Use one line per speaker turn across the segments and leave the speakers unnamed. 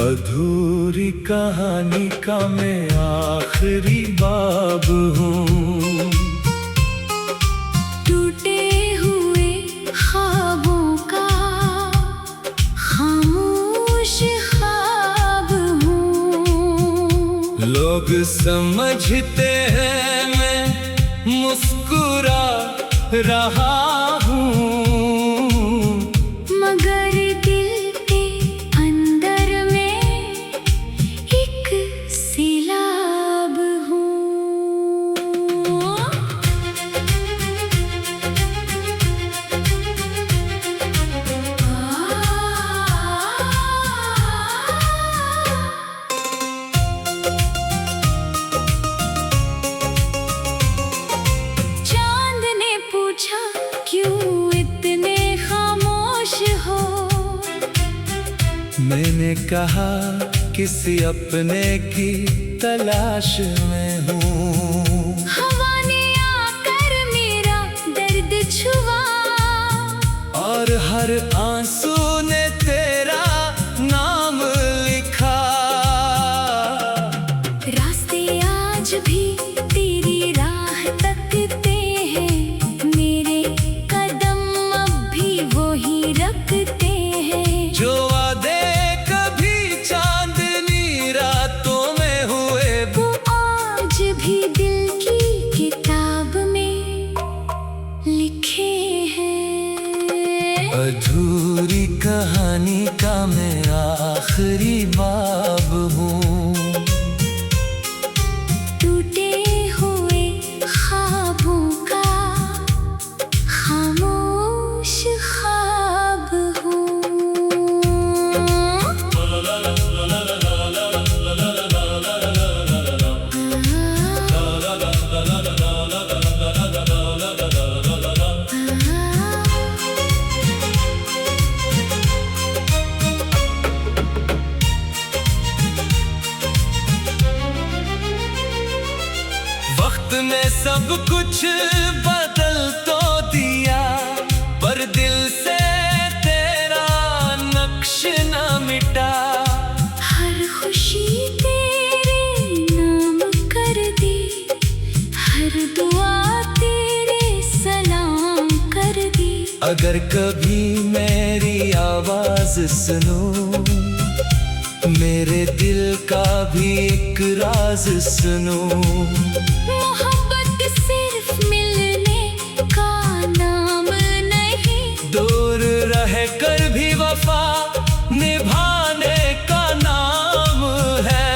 अधूरी कहानी का मैं आखिरी बाब हूँ।
टूटे हुए ख्वाबों का खामोश ख्वाब हूँ।
लोग समझते हैं मैं मुस्कुरा रहा हूँ,
मगर दिल के अंदर में एक सैलाब हूँ। चांद ने पूछा क्यों इतने खामोश हो।
मैंने कहा किसी अपने की तलाश में हूँ।
हवा ने आकर मेरा दर्द छुआ,
और हर आंसू ने तेरा नाम लिखा।
रास्ते आज भी तेरी राह तकते हैं, मेरे कदम अब भी वही रखते हैं।
जो वादे कभी चांदनी रातों में हुए,
वो आज भी दिल की किताब में लिखे हैं।
अधूरी कहानी का मैं आखिरी बाब हूँ।
टूटे हुए ख्वाबों का खामोश ख्वाब हूँ।
वक्त ने सब कुछ बदल तो दिया, पर दिल से तेरा नक्श न मिटा।
हर खुशी तेरे नाम कर दी, हर दुआ तेरे सलाम कर दी।
अगर कभी मेरी आवाज सुनो, मेरे दिल का भी एक राज सुनो।
मोहब्बत सिर्फ मिलने का नाम नहीं,
दूर रह कर भी वफा निभाने का नाम है।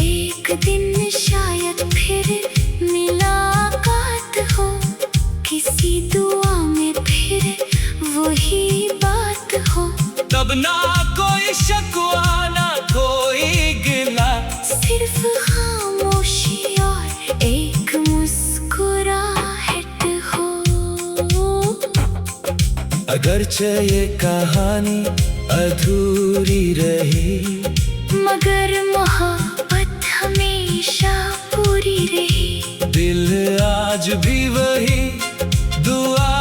एक दिन शायद फिर मुलाकात हो, किसी दुआ में फिर वही बात हो।
तब ना कोई शकवा ना कोई गिला,
सिर्फ खामोशी और एक मुस्कुराहट हो।
अगरचे ये कहानी अधूरी रही,
मगर मोहब्बत हमेशा पूरी रही।
दिल आज भी वही दुआ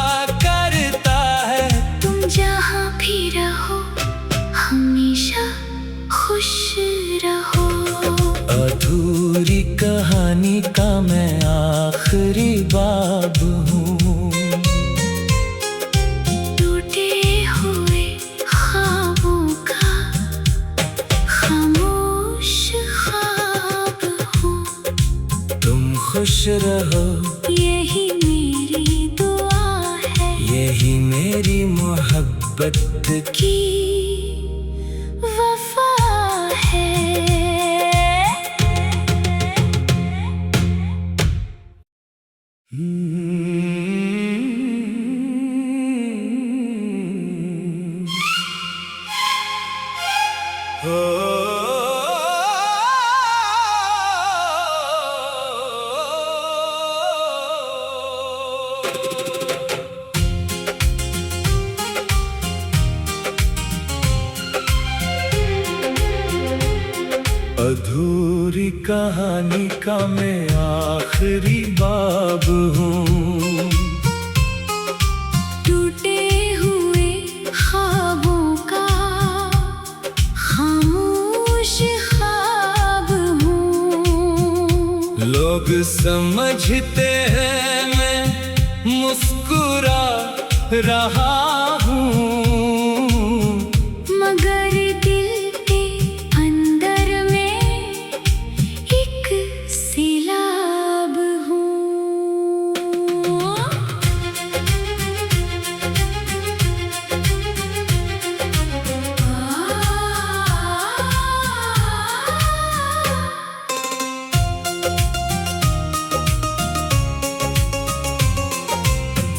करता है।
तुम जहाँ भी रहो हमेशा खुश रहो।
अधूरी कहानी का मैं आखिरी बाब हूँ।
टूटे हुए ख्वाबों का खामोश ख्वाब हूँ।
तुम खुश रहो,
यही मेरी दुआ है,
यही मेरी मोहब्बत
की वफा है।
Oh अधूरी कहानी का मैं आखिरी बाब हूँ।
टूटे हुए ख्वाबों का खामोश ख्वाब हूँ।
लोग समझते हैं मैं मुस्कुरा रहा हूँ,
मगर दिल के अंदर में एक सैलाब हूँ।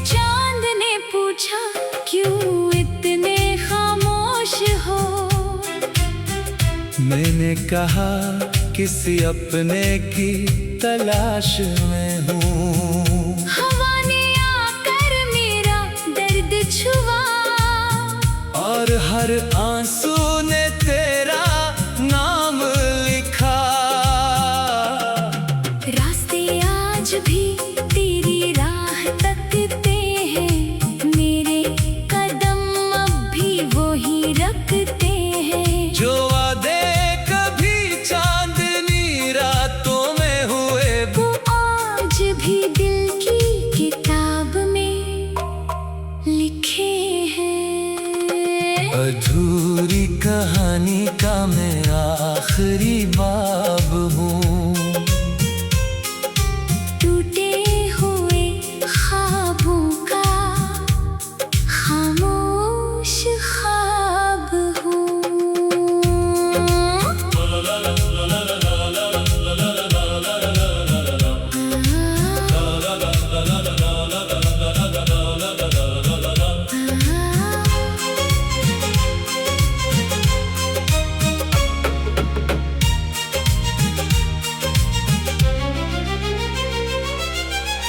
चांद ने पूछा क्यों इतने खामोश हो।
मैंने कहा किसी अपने की तलाश में हूँ।
हवा ने आकर मेरा दर्द छुआ,
और हर आंसू ने तेरा नाम लिखा।
रास्ते आज भी तेरी राह तकते हैं, मेरे कदम अब भी वही रखते हैं।
जो वादे कभी चांदनी रातों में हुए,
वो आज भी दिल की किताब में लिखे हैं।
अधूरी कहानी का मैं आखिरी बाब हूँ।
टूटे हुए ख्वाबों का खामोश ख्वाब हूँ।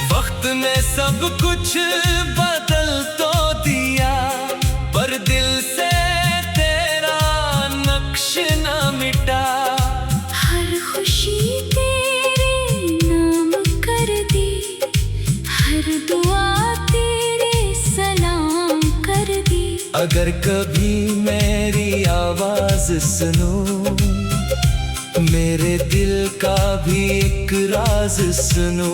वक्त ने सब कुछ बदल तो दिया, पर दिल से तेरा नक्श न मिटा।
हर खुशी तेरे नाम कर दी, हर दुआ तेरे सलाम कर दी।
अगर कभी मेरी आवाज सुनो, मेरे दिल का भी एक राज सुनो।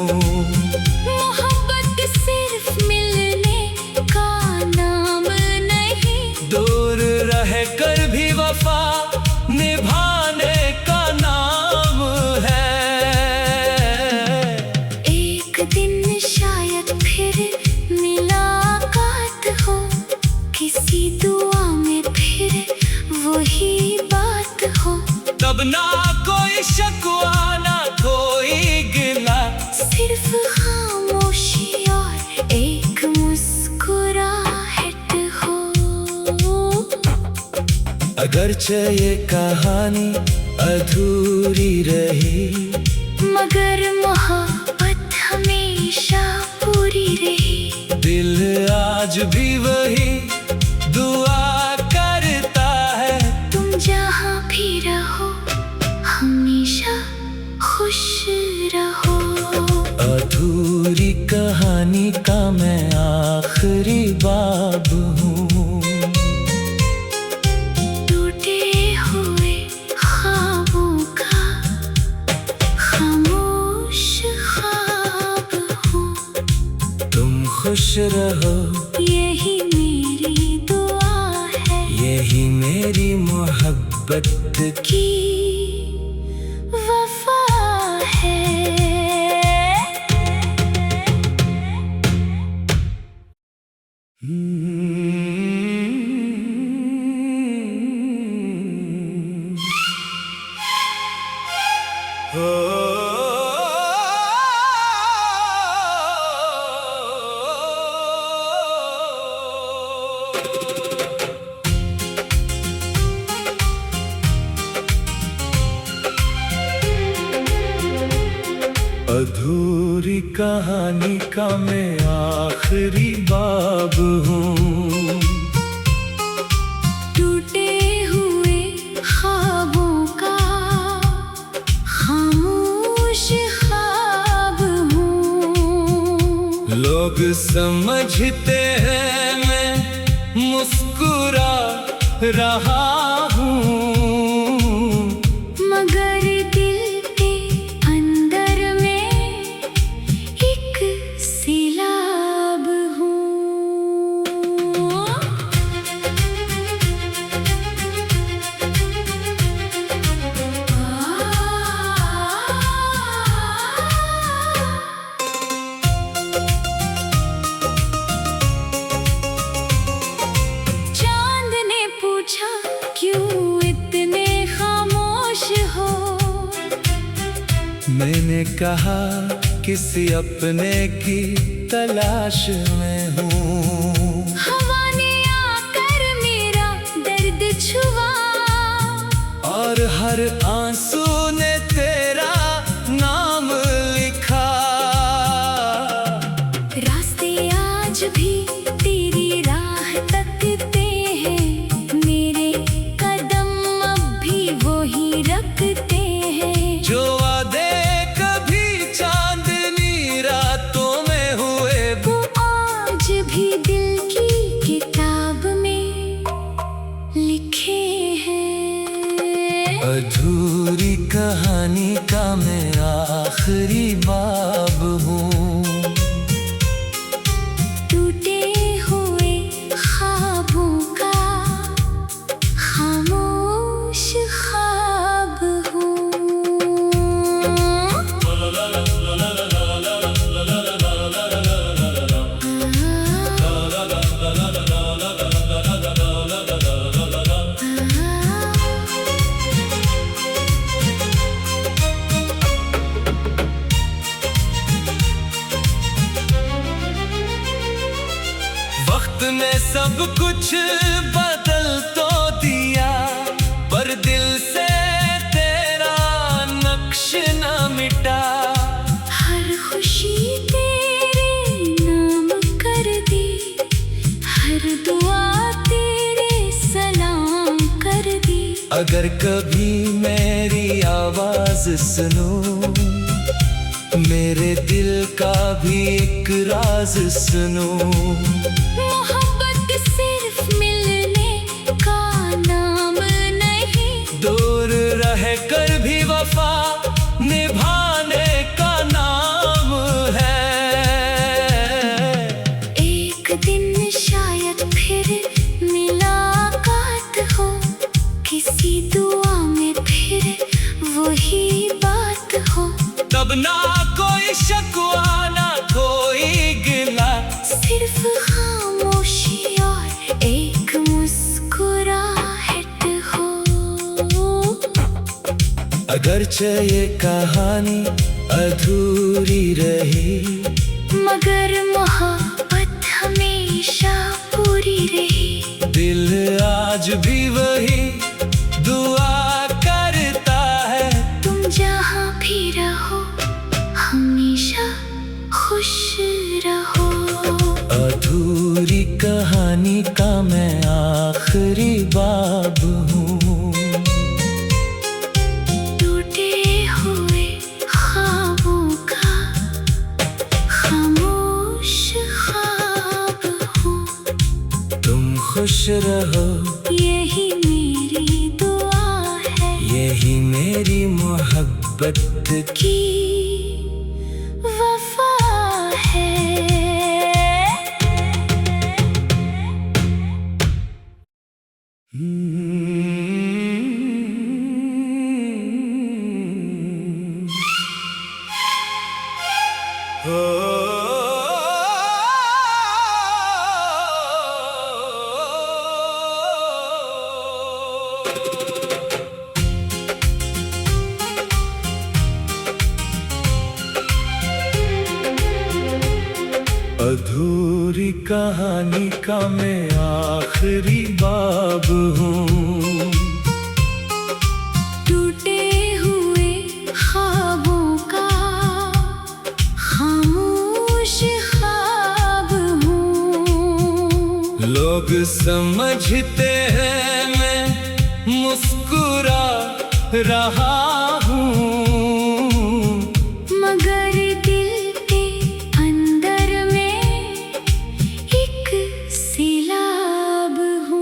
मोहब्बत सिर्फ मिलने का नाम नहीं,
दूर रह कर भी वफा निभाने का नाम है।
एक दिन शायद फिर मुलाकात हो, किसी दुआ में फिर वही बात हो।
तब ना कोई शिकवा ना कोई गिला,
सिर्फ खामोशी और एक मुस्कुराहट हो।
अगरचे ये कहानी अधूरी रही,
मगर मोहब्बत हमेशा पूरी रही।
दिल आज भी वही दुआ करता है।
तुम जहाँ भी रहो हमेशा खुश रहो।
अधूरी कहानी का मैं आखिरी बाब हूँ।
टूटे हुए ख्वाबों का खामोश ख्वाब हूँ।
तुम खुश रहो,
यही मेरी दुआ है,
यही मेरी मोहब्बत
की वफा है।
अधूरी कहानी का मैं आखिरी आखिरी बाब हूँ।
टूटे हुए ख्वाबों का खामोश ख्वाब हूँ।
लोग समझते हैं मैं मुस्कुरा रहा हूँ,
मगर दिल के अंदर में एक सैलाब हूँ। चांद ने पूछा क्यों इतने खामोश हो।
मैंने कहा किसी अपने की तलाश में हूँ।
हवा ने आकर मेरा दर्द छुआ,
और हर आंसू ने तेरा नाम लिखा।
रास्ते आज भी तेरी राह तकते हैं, मेरे कदम अब भी वही रखते हैं।
जो वादे कभी चांदनी रातों में हुए,
वो आज भी दिल की किताब में लिखे हैं।
अधूरी कहानी का मैं आखिरी बाब हूँ।
टूटे हुए ख्वाबों का खामोश ख्वाब हूँ।
वक्त ने सब कुछ बदल तो दिया, पर दिल से तेरा नक्श न मिटा।
हर खुशी तेरे नाम कर दी, हर दुआ तेरे सलाम कर दी।
अगर कभी मेरी आवाज सुनो, मेरे दिल का भी एक राज सुनो।
मोहब्बत सिर्फ मिलने का नाम नहीं,
दूर रह कर भी वफा निभाने का नाम है।
एक दिन शायद फिर मुलाकात हो, किसी दुआ में फिर वही बात हो।
तब ना कोई शिकवा ना कोई गिला,
सिर्फ खामोशी और एक मुस्कुराहट हो।
अगरचे ये कहानी अधूरी रही,
मगर मोहब्बत हमेशा पूरी रही।
दिल आज भी वही दुआ करता है।
तुम जहाँ भी रहो हमेशा खुश रहो।
अधूरी कहानी का मैं आखिरी बाब हूँ।
टूटे हुए ख्वाबों का खामोश ख्वाब हूँ।
तुम खुश रहो,
यही मेरी दुआ है,
यही मेरी मोहब्बत
की वफा है।
अधूरी कहानी का मैं आखिरी बाब हूँ।
टूटे हुए ख्वाबों का खामोश ख्वाब हूँ।
लोग समझते हैं मैं मुस्कुरा रहा हूँ,
मगर दिल के अंदर में एक सैलाब हूँ।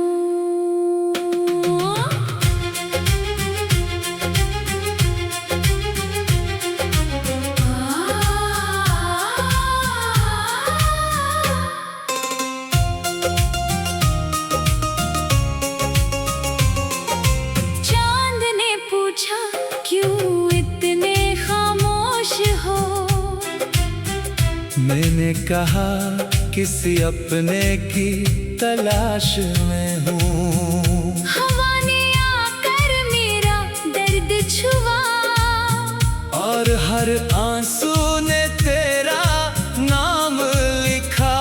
चांद ने पूछा क्यों इतने खामोश हो,
मैंने कहा किसी अपने की तलाश में हूँ।
हवा ने आकर मेरा दर्द छुआ,
और हर आंसू ने तेरा नाम लिखा।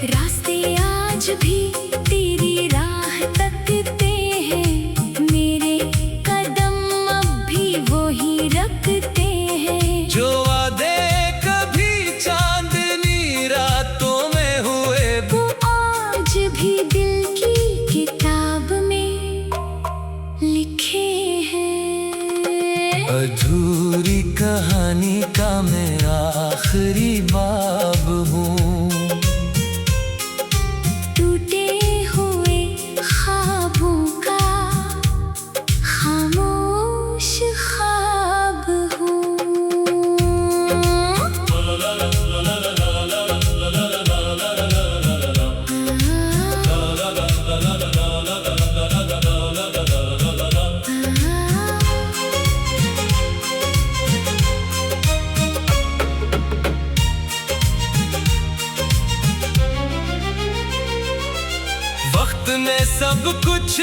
रास्ते आज भी तेरी राह तकते हैं, मेरे कदम अब भी वही रखते हैं।
जो वादे कभी चांदनी रातों में हुए,
वो आज भी दिल की किताब में लिखे हैं।
अधूरी कहानी का मैं आखिरी बाब हूँ।
टूटे हुए ख्वाबों का खामोश ख्वाब हूँ।
वक्त ने सब कुछ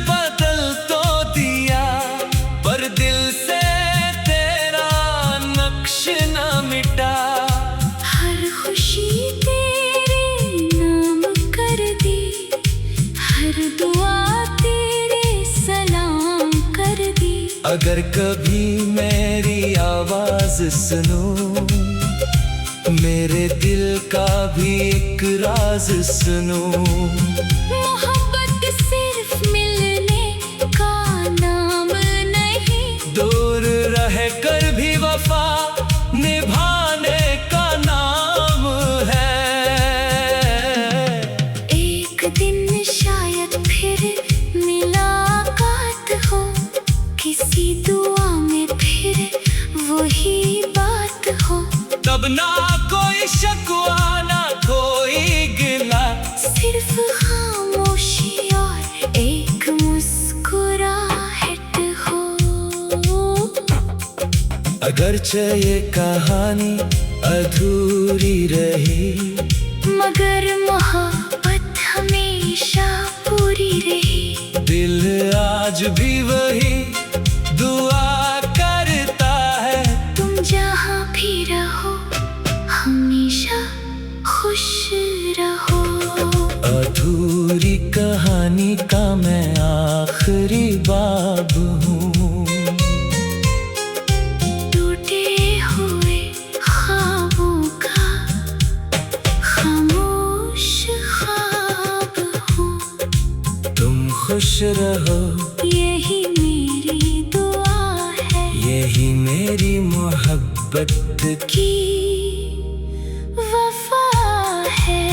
बदल तो दिया, पर दिल से तेरा नक्श न मिटा।
हर खुशी तेरे नाम कर दी, हर दुआ तेरे सलाम कर दी।
अगर कभी मेरी आवाज सुनो, मेरे दिल का भी एक राज सुनो।
मोहब्बत सिर्फ मिलने का नाम नहीं,
दूर रह कर भी वफा निभाने का नाम है।
एक दिन शायद फिर मुलाकात हो, किसी दुआ में फिर वही बात हो।
तब ना कोई शिकवा ना कोई गिला,
सिर्फ खामोशी और एक मुस्कुराहट हो।
अगरचे ये कहानी अधूरी रही,
मगर मोहब्बत हमेशा पूरी रही।
दिल आज भी वही दुआ करता है।
तुम जहाँ भी रहो हमेशा खुश रहो।
अधूरी कहानी का मैं आखिरी बाब हूँ।
टूटे हुए ख्वाबों का खामोश ख्वाब हूँ।
तुम खुश रहो,
यही मेरी दुआ है,
यही मेरी मोहब्बत
की वफा है।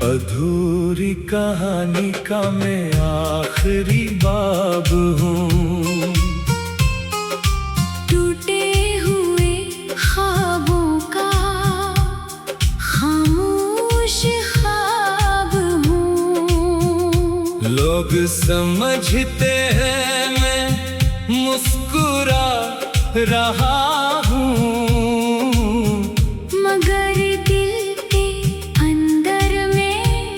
अधूरी कहानी का मैं आखिरी बाब हूँ।
टूटे हुए ख्वाबों का खामोश ख्वाब हूँ।
लोग समझते हैं मैं मुस्कुरा रहा हूँ,
मगर दिल के अंदर में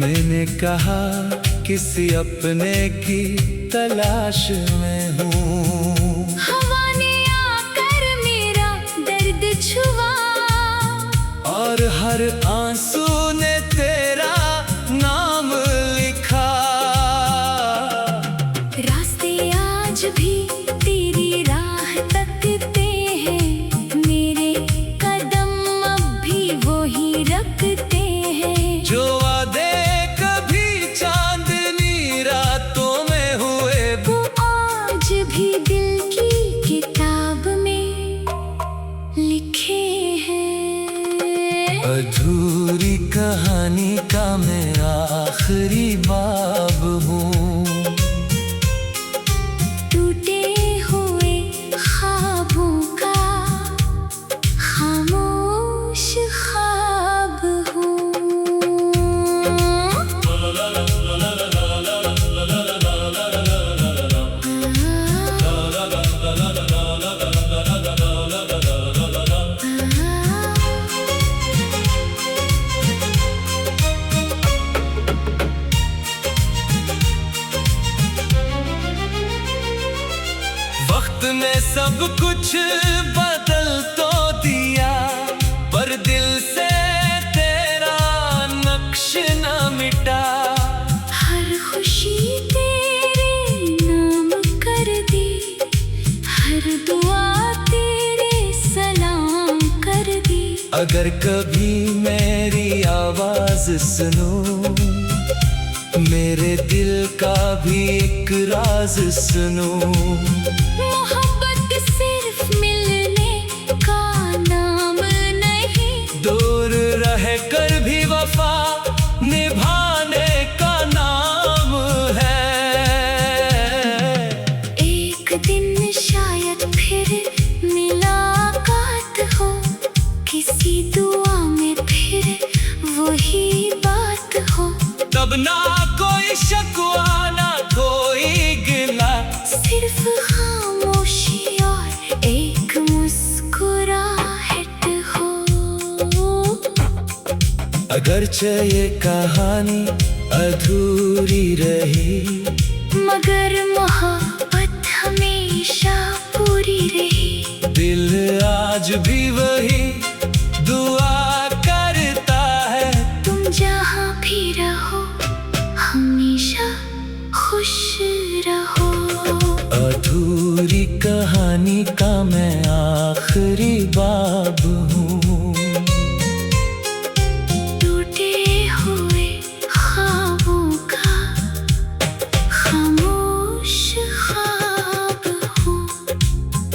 मैंने कहा किसी अपने की तलाश में हूँ।
हवा ने आकर मेरा दर्द छुआ
और हर आंसू ने तेरा नाम लिखा।
रास्ते आज भी तेरी राह तकते हैं, मेरे कदम अब भी वही रखते हैं।
जो वादे कभी चांदनी रातों में हुए,
वो आज भी दिल की किताब में लिखे हैं।
अधूरी कहानी का मैं आखिरी बाब हूँ।
टूटे हुए ख्वाबों का खामोश ख्वाब हूँ।
वक्त ने सब कुछ बदल तो दिया, पर दिल से तेरा नक्श न मिटा।
हर खुशी तेरे नाम कर दी, हर दुआ तेरे सलाम कर दी।
अगर कभी मेरी आवाज सुनो, मेरे दिल का भी एक राज सुनो।
मोहब्बत सिर्फ मिलने का नाम नहीं,
दूर रह कर भी वफा निभाने का नाम है।
एक दिन शायद फिर मुलाकात हो, किसी दुआ में फिर वही बात हो।
तब ना कोई शिकवा ना कोई गिला,
सिर्फ खामोशी और एक मुस्कुराहट हो।
अगरचे ये कहानी अधूरी रही,
मगर मोहब्बत हमेशा पूरी रही।
दिल आज भी वही दुआ करता है।
तुम जहाँ भी रहो हमेशा खुश रहो।
अधूरी कहानी का मैं आखिरी बाब हूँ।
टूटे हुए ख्वाबों का खामोश ख्वाब हूँ।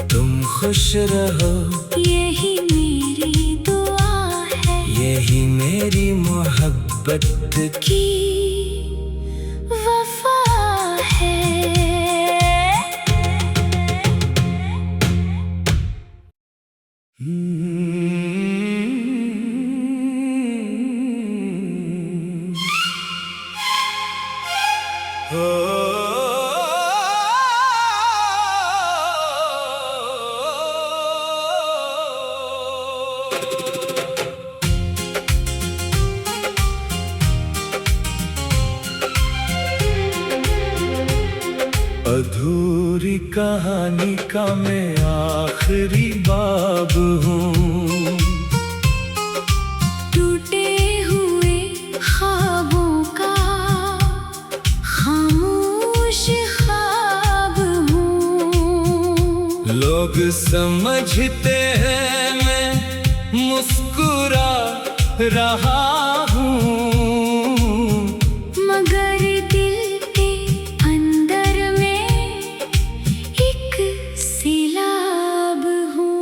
तुम खुश रहो,
यही मेरी दुआ है,
यही मेरी मोहब्बत
की वफा है।
अधूरी कहानी का मैं आखिरी बाब हूँ।
टूटे हुए ख्वाबों का खामोश ख्वाब हूँ।
लोग समझते हैं मैं मुस्कुरा रहा हूँ,
मगर दिल के अंदर में एक सैलाब हूँ।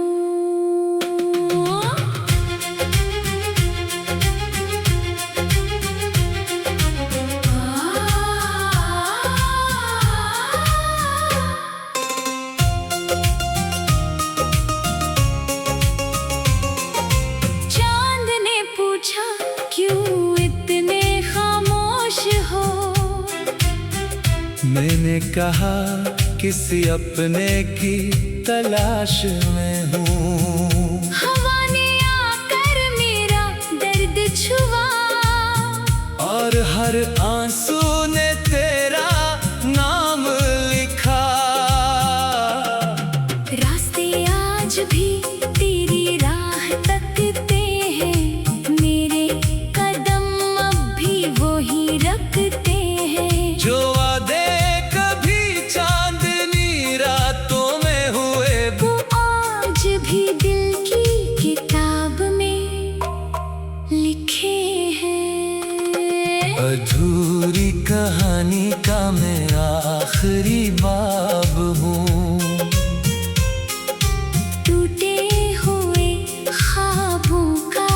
चांद ने पूछा क्यों इतने खामोश हो।
मैंने कहा किसी अपने की तलाश में हूँ।
हवा ने आकर मेरा दर्द छुआ
और हर हर आंसू ने तेरा नाम लिखा।
रास्ते आज भी तेरी राह तकते हैं, मेरे कदम अब भी वही रखते हैं।
जो वादे कभी चांदनी रातों में हुए,
वो आज भी दिल की किताब में लिखे हैं।
अधूरी कहानी का मैं आखिरी बाब हूँ।
टूटे हुए ख्वाबों का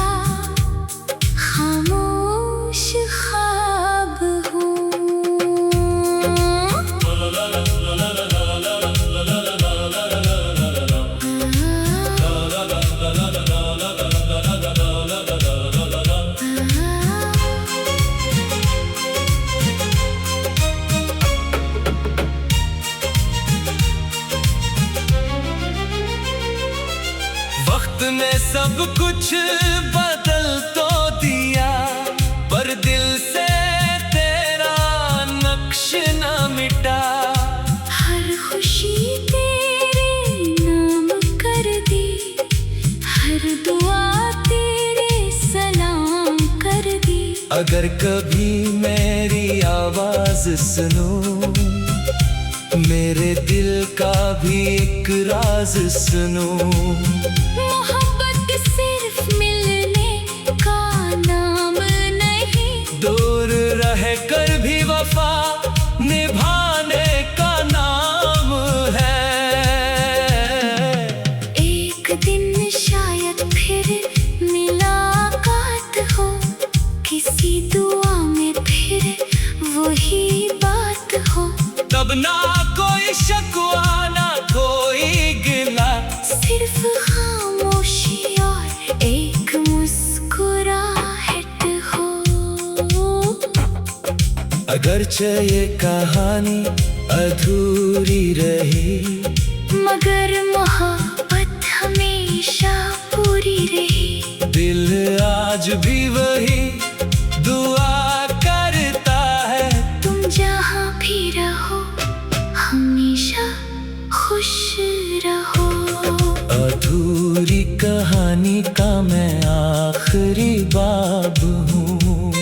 खामोश ख्वाब हूँ।
वक्त ने सब कुछ बदल तो दिया, पर दिल से तेरा नक्श न मिटा।
हर खुशी तेरे नाम कर दी, हर दुआ तेरे सलाम कर दी।
अगर कभी मेरी आवाज सुनो, मेरे दिल का भी एक राज सुनो।
मोहब्बत सिर्फ मिलने का नाम नहीं,
दूर रह कर भी वफा निभाने का नाम है।
एक दिन शायद फिर मुलाकात हो, किसी दुआ में फिर वही बात हो।
तब ना कोई शिकवा ना कोई गिला,
सिर्फ खामोशी और एक मुस्कुराहट हो।
अगरचे ये कहानी अधूरी रही,
मगर मोहब्बत हमेशा पूरी रही।
दिल आज भी वही दुआ करता है।
तुम जहाँ भी रहो हमेशा खुश रहो।
अधूरी कहानी का मैं आखिरी बाब हूँ।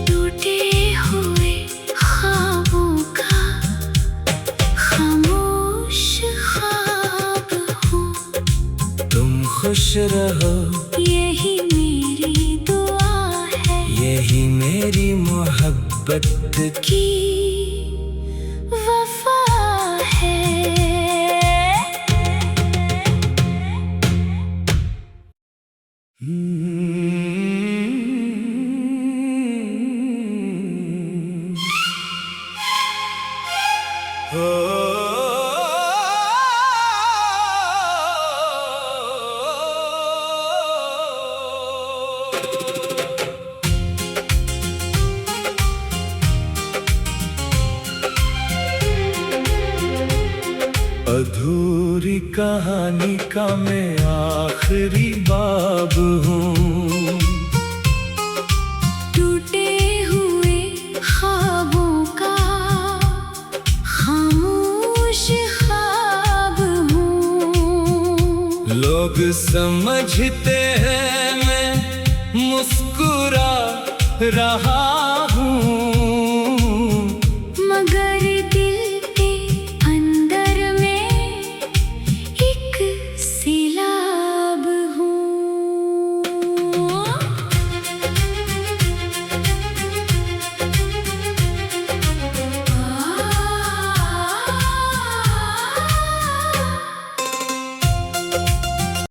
टूटे हुए ख्वाबों का खामोश ख्वाब हूँ।
तुम खुश रहो,
यही मेरी दुआ है,
यही मेरी मोहब्बत
की वफा है।
अधूरी कहानी का मैं आखिरी बाब हूँ।
टूटे हुए ख्वाबों का खामोश ख्वाब हूँ।
लोग समझते हैं मैं मुस्कुरा रहा